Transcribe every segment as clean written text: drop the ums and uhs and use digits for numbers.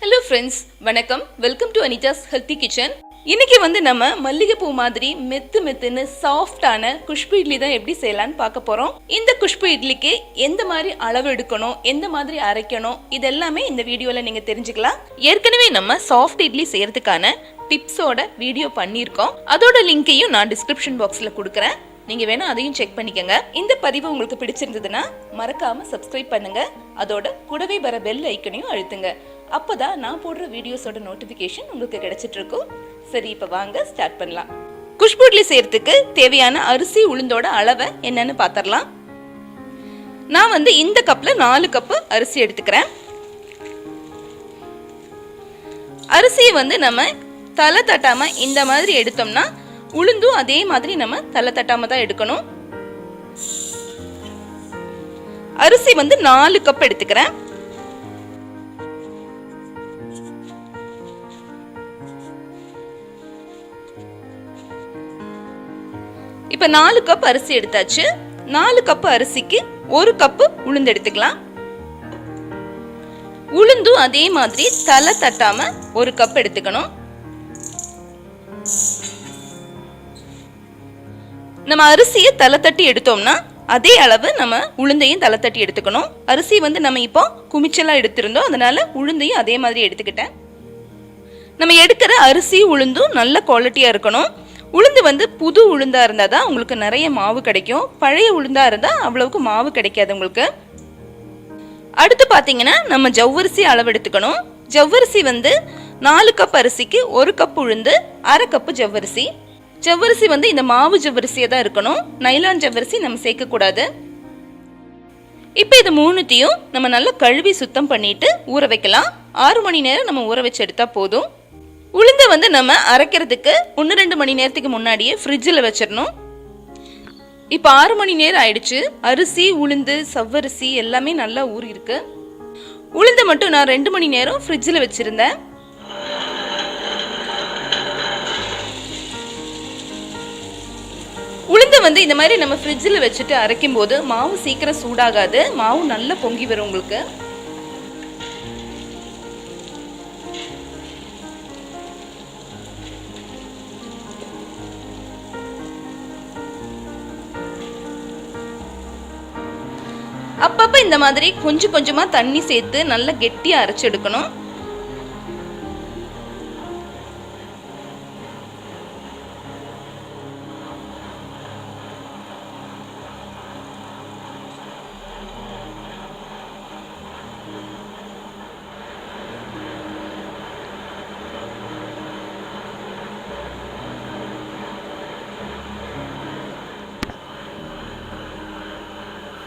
Hello friends, வணக்கம். Welcome to Anita's Healthy Kitchen. இன்னைக்கு நம்ம மல்லிகைப்பூ மாதிரி மெத்துன்னு சாஃப்டான குஷ்பு இட்லி தான் எப்படி செய்யலாம்னு பார்க்க போறோம். இந்த குஷ்பு இட்லிக்கு எந்த மாதிரி அளவு எடுக்கணும், எந்த மாதிரி அரைக்கணும், இதெல்லாமே இந்த வீடியோல நீங்க தெரிஞ்சுக்கலாம். ஏற்கனவே நம்ம சாஃப்ட் இட்லி செய்யறதுக்கான டிப்ஸோட வீடியோ பண்ணியிருக்கோம். அதோட லிங்கையும் நான் டிஸ்கிரிப்ஷன் பாக்ஸ்ல கொடுக்குறேன். நீங்க வேணா அதையும் செக் பண்ணிக்கங்க. இந்த பதிவு உங்களுக்கு பிடிச்சிருந்ததுன்னா மறக்காம சப்ஸ்கிரைப் பண்ணுங்க. அதோட கூடவே வர பெல் ஐக்கனையும் அழுத்துங்க. அப்பதான் நான் போடுற வீடியோஸோட நோட்டிபிகேஷன் உங்களுக்கு கிடைச்சிட்டு இருக்கும். சரி, இப்ப வாங்க ஸ்டார்ட் பண்ணலாம். குஷ்பு இட்லி செய்யறதுக்கு தேவையான அரிசி உளுந்தோட அளவை என்னன்னு பாத்திரலாம். நான் இந்த கப்ல 4 கப் அரிசி எடுத்துக்கிறேன். அரிசியை நம்ம தலை தட்டாம இந்த மாதிரி எடுத்தோம்னா உளுந்தும் அதே மாதிரி நம்ம தலை தட்டாம தான் எடுக்கணும். அரிசி 4 கப் எடுத்துக்கிறேன். இப்ப 4 கப் அரிசி எடுத்தாச்சு. 4 கப் அரிசிக்கு 1 கப் உளுந்து எடுத்துக்கலாம். உளுந்தும் அதே மாதிரி தலை தட்டாம 1 கப் எடுத்துக்கணும். நம்ம அரிசியை தலை தட்டி எடுத்தோம்னா அதே அளவு நம்ம உளுந்தையும் தலை தட்டி எடுத்துக்கணும். அரிசி நம்ம இப்போ குமிச்சலா எடுத்திருந்தோம், அதனால உளுந்தையும் அதே மாதிரி எடுத்துக்கிட்டேன். நம்ம எடுக்கிற அரிசி உளுந்தும் நல்ல குவாலிட்டியா இருக்கணும். உளுந்து புது உளுந்தா இருந்தா தான் உங்களுக்கு நிறைய மாவு கிடைக்கும். பழைய உளுந்தா இருந்தா அவ்வளவுக்கு மாவு கிடைக்காது உங்களுக்கு. அடுத்து பாத்தீங்கன்னா நம்ம ஜவ்வரிசி அளவு எடுத்துக்கணும். ஜவ்வரிசி 4 கப் அரிசிக்கு 1 கப் உளுந்து, 1/2 கப் ஜவ்வரிசி. ஜவ்வரிசி இந்த மாவு ஜவ்வரிசியா தான் இருக்கணும். நைலான் ஜவ்வரிசி நம்ம சேர்க்க கூடாது. இப்ப இது மூணுத்தையும் நம்ம நல்லா கழுவி சுத்தம் பண்ணிட்டு ஊற வைக்கலாம். 6 மணி நேரம் நம்ம ஊற வச்சு எடுத்தா போதும். உளுந்த நம்ம அரைக்கிறதுக்கு 1-2 மணி நேரத்துக்கு முன்னாடியே ஃப்ரிட்ஜில் வச்சிடணும். இப்ப 6 மணி நேரம் ஆயிடுச்சு. அரிசி, உளுந்து, சவ்வரிசி எல்லாமே நல்லா ஊறி இருக்கு. உளுந்த மட்டும் நான் 2 மணி நேரம் ஃப்ரிட்ஜில் வச்சிருந்தேன். உளுந்து இந்த மாதிரி நம்ம ஃப்ரிட்ஜில் வச்சுட்டு அரைக்கும் போது மாவு சீக்கிரம் சூடாகாது. மாவு நல்லா பொங்கி வரும் உங்களுக்கு. அப்பப்ப இந்த மாதிரி கொஞ்சம் கொஞ்சமா தண்ணி சேர்த்து நல்லா கெட்டியா அரைச்சு எடுக்கணும்.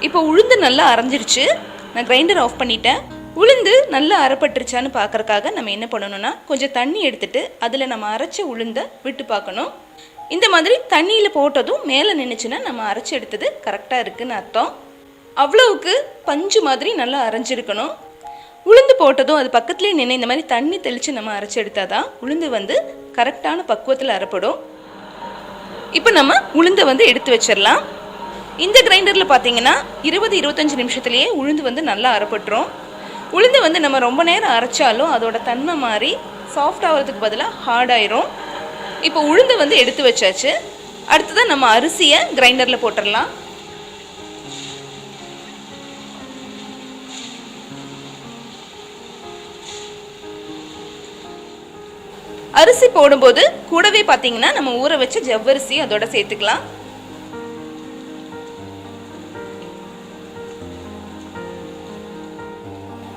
இப்போ உளுந்து நல்லா அரைஞ்சிருச்சு. நான் கிரைண்டர் ஆஃப் பண்ணிட்டேன். உளுந்து நல்லா அரைப்பட்டுருச்சான்னு பார்க்கறக்காக நம்ம என்ன பண்ணணும்னா கொஞ்சம் தண்ணி எடுத்துட்டு அதில் நம்ம அரைச்ச உளுந்தை விட்டு பார்க்கணும். இந்த மாதிரி தண்ணியில் போட்டதும் மேலே நின்றுச்சுன்னா நம்ம அரைச்சி எடுத்தது கரெக்டாக இருக்குன்னு அர்த்தம். அவ்வளவுக்கு பஞ்சு மாதிரி நல்லா அரைஞ்சிருக்கணும். உளுந்து போட்டதும் அது பக்கத்துலேயே நின்று இந்த மாதிரி தண்ணி தெளித்து நம்ம அரைச்சி எடுத்தாதான் உளுந்து கரெக்டான பக்குவத்தில் அரைப்படும். இப்போ நம்ம உளுந்தை எடுத்து வச்சிடலாம். இந்த கிரைண்டரில் பார்த்தீங்கன்னா 20-25 நிமிஷத்துலேயே உளுந்து நல்லா அரைப்பட்டுரும். உளுந்து நம்ம ரொம்ப நேரம் அரைச்சாலும் அதோட தன்மை மாறி சாஃப்ட் ஆகிறதுக்கு பதிலாக ஹார்ட் ஆயிரும். இப்போ உளுந்து எடுத்து வச்சாச்சு. அடுத்ததான் நம்ம அரிசியை கிரைண்டரில் போட்டுடலாம். அரிசி போடும்போது கூடவே பார்த்தீங்கன்னா நம்ம ஊற வச்ச ஜவ்வரிசி அதோட சேர்த்துக்கலாம்.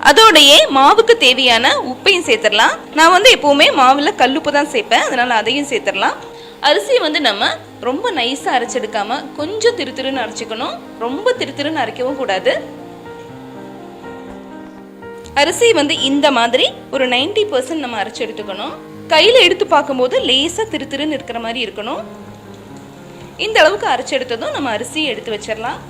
அதோடையே மாவுக்கு தேவையான உப்பையும் சேர்த்துடலாம். நான் எப்பவுமே மாவுல கல்லுப்பு தான் சேர்ப்பேன், அதனால அதையும் சேர்த்துடலாம். அரிசியை நம்ம ரொம்ப நைஸா அரைச்செடுக்காம கொஞ்சம் திருத்திருன்னு அரைச்சிக்கணும். ரொம்ப திருத்திருன்னு அரைக்கவும் கூடாது. அரிசி இந்த மாதிரி ஒரு 90% நம்ம அரைச்சு எடுத்துக்கணும். கையில எடுத்து பார்க்கும்போது லேசா திருத்திருன்னு இருக்கிற மாதிரி இருக்கணும். இந்த அளவுக்கு அரைச்சு எடுத்ததும் நம்ம அரிசியை எடுத்து வச்சிடலாம்.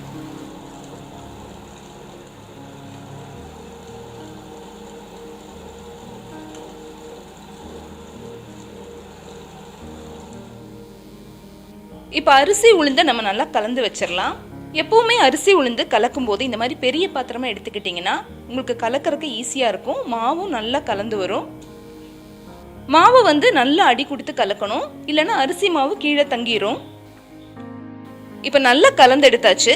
இப்போ அரிசி உளுந்த நம்ம நல்லா கலந்து வச்சிடலாம். எப்பவுமே அரிசி உளுந்து கலக்கும் போது இந்த மாதிரி பெரிய பாத்திரமா எடுத்துக்கிட்டீங்கன்னா உங்களுக்கு கலக்கறதுக்கு ஈஸியா இருக்கும். மாவும் நல்லா கலந்து வரும். மாவை வந்து நல்லா அடி கொடுத்து கலக்கணும், இல்லைன்னா அரிசி மாவு கீழே தங்கிரும். இப்போ நல்லா கலந்து எடுத்தாச்சு.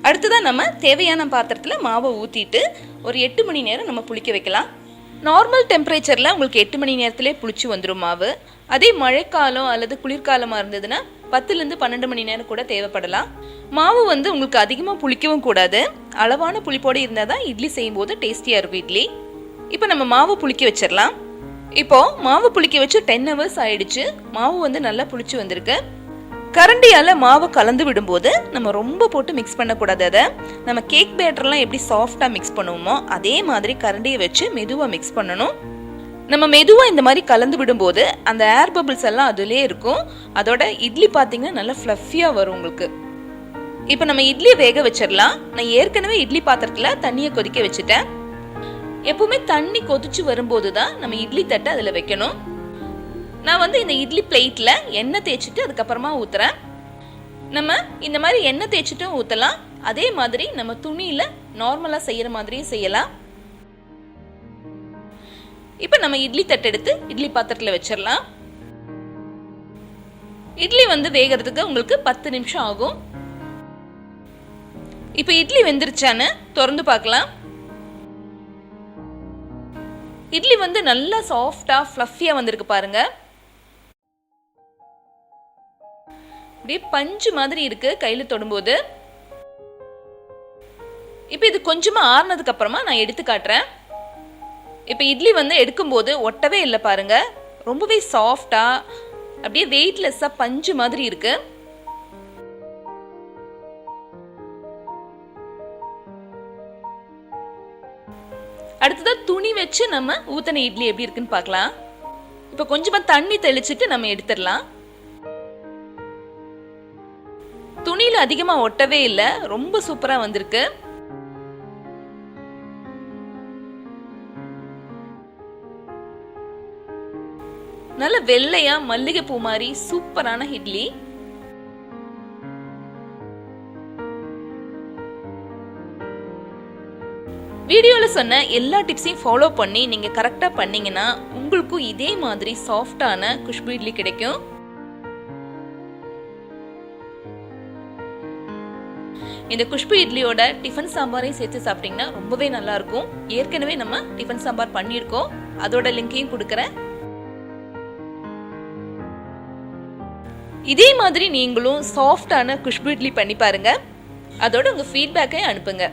அடுத்ததான் நம்ம தேவையான பாத்திரத்தில் மாவை ஊற்றிட்டு ஒரு 8 மணி நேரம் நம்ம புளிக்க வைக்கலாம். நார்மல் டெம்பரேச்சரில் உங்களுக்கு 8 மணி நேரத்திலே புளிச்சு வந்துடும் மாவு. அதே மழைக்காலம் அல்லது குளிர்காலமாக இருந்ததுன்னா 10லேருந்து 12 மணி நேரம் கூட தேவைப்படலாம். மாவு வந்து உங்களுக்கு அதிகமாக புளிக்கவும் கூடாது. அளவான புளிப்போடு இருந்தால் தான் இட்லி செய்யும் போது டேஸ்டியாக இருக்கும் இட்லி. இப்போ நம்ம மாவு புளிக்க வச்சிடலாம். இப்போ மாவு புளிக்க வச்சு 10 ஹவர்ஸ் ஆயிடுச்சு. மாவு வந்து நல்லா புளிச்சு வந்திருக்கு. கரண்டியால் மாவை கலந்து விடும்போது நம்ம ரொம்ப போட்டு மிக்ஸ் பண்ணக்கூடாது. அதை நம்ம கேக் பேட்டர்லாம் எப்படி சாஃப்டாக மிக்ஸ் பண்ணுவோமோ அதே மாதிரி கரண்டியை வச்சு மெதுவாக மிக்ஸ் பண்ணணும். நம்ம மெதுவாக இந்த மாதிரி கலந்து விடும்போது அந்த ஏர் பபிள்ஸ் எல்லாம் அதிலே இருக்கும். அதோட இட்லி பார்த்தீங்கன்னா நல்லா ஃப்ளஃபியாக வரும் உங்களுக்கு. இப்போ நம்ம இட்லியை வேக வச்சிடலாம். நான் ஏற்கனவே இட்லி பாத்திரத்தில் தண்ணியை கொதிக்க வச்சுட்டேன். எப்பவுமே தண்ணி கொதிச்சு வரும்போது தான் நம்ம இட்லி தட்டை அதில் வைக்கணும். நான் வந்து இந்த இட்லி பிளேட்டில் எண்ணெய் தேய்ச்சிட்டு அதுக்கப்புறமா ஊற்றுறேன். நம்ம இந்த மாதிரி எண்ணெய் தேய்ச்சிட்டும் ஊற்றலாம். அதே மாதிரி நம்ம துணியில் நார்மலாக செய்கிற மாதிரியும் செய்யலாம். இப்போ நம்ம இட்லி தட்டு எடுத்து இட்லி பாத்திரத்தில் வச்சிடலாம். இட்லி வந்து வேகிறதுக்கு உங்களுக்கு 10 நிமிஷம் ஆகும். இப்போ இட்லி வெந்துருச்சான்னு திறந்து பார்க்கலாம். இட்லி வந்து நல்லா சாஃப்டா ஃப்ளஃபியா வந்திருக்கு பாருங்க. அப்படியே பஞ்சு மாதிரி இருக்கு கையில தொடும்போது. இப்போ இது கொஞ்சமா ஆறுனதுக்கு அப்புறமா நான் எடுத்து காட்டுறேன். இப்போ இட்லி வந்து எடுக்கும்போது ஒட்டவே இல்லை பாருங்க. ரொம்பவே சாஃப்டா அப்படியே வெயிட்லெஸ்ஸா பஞ்சு மாதிரி இருக்கு. அடுத்ததா துணி வச்சு நம்ம ஊத்தன இட்லி எப்படி இருக்குன்னு பார்க்கலாம். இப்போ கொஞ்சமா தண்ணி தெளிச்சிட்டு நம்ம எடுத்துடலாம். துணியில அதிகமா ஒட்டவே இல்லை, ரொம்ப சூப்பரா வந்திருக்கு. நல்ல வெள்ளையா மல்லிகை பூ மாதிரி சூப்பரான இட்லி. வீடியோல சொன்ன எல்லா டிப்ஸையும் ஃபாலோ பண்ணி நீங்க கரெக்டா பண்ணீங்கன்னா உங்களுக்கும் இதே மாதிரி சாஃப்டான குஷ்பூ இட்லி கிடைக்கும். இந்த குஷ்பூ இட்லியோட டிஃபன் சாம்பாரையும் சேர்த்து சாப்பிட்டீங்கன்னா ரொம்பவே நல்லா இருக்கும். ஏற்கனவே நம்ம டிஃபன் சாம்பார் பண்ணியிருக்கோம், அதோட லிங்கையும் கொடுக்குறேன். இதே மாதிரி நீங்களும் சாஃப்டான குஷ்பூ இட்லி பண்ணி பாருங்க. அதோட உங்க ஃபீட்பேக்கை அனுப்புங்க.